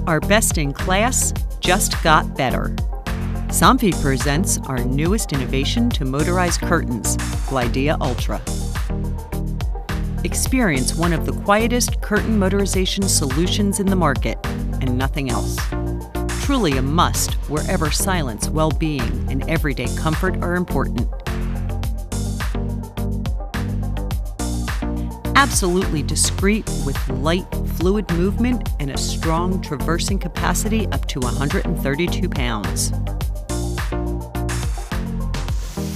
Our best in class just got better. SOMFY presents our newest innovation to motorized curtains, Glydea Ultra. Experience one of the quietest curtain motorization solutions in the market, and nothing else. Truly a must wherever silence, well-being, and everyday comfort are important. Absolutely discreet with light, fluid movement and a strong traversing capacity up to 132 pounds.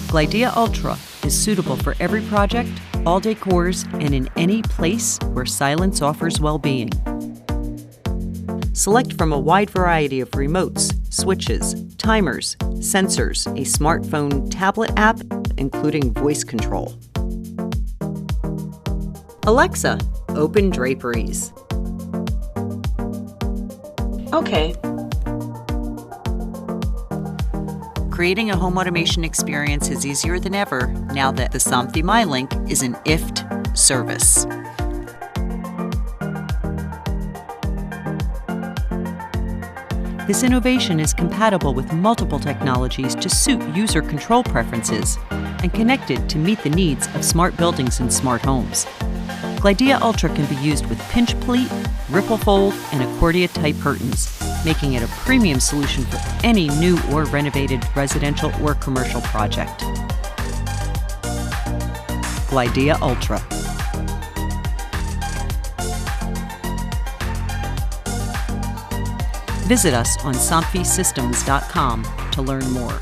Glydea Ultra is suitable for every project, all decors, and in any place where silence offers well-being. Select from a wide variety of remotes, switches, timers, sensors, a smartphone tablet app, including voice control. Alexa, open Draperies. Okay. Creating a home automation experience is easier than ever now that the SOMFY MyLink is an IFT service. This innovation is compatible with multiple technologies to suit user control preferences and connected to meet the needs of smart buildings and smart homes. Glydea Ultra can be used with pinch pleat, ripple fold, and accordia type curtains, making it a premium solution for any new or renovated residential or commercial project. Glydea Ultra. Visit us on somfysystems.com to learn more.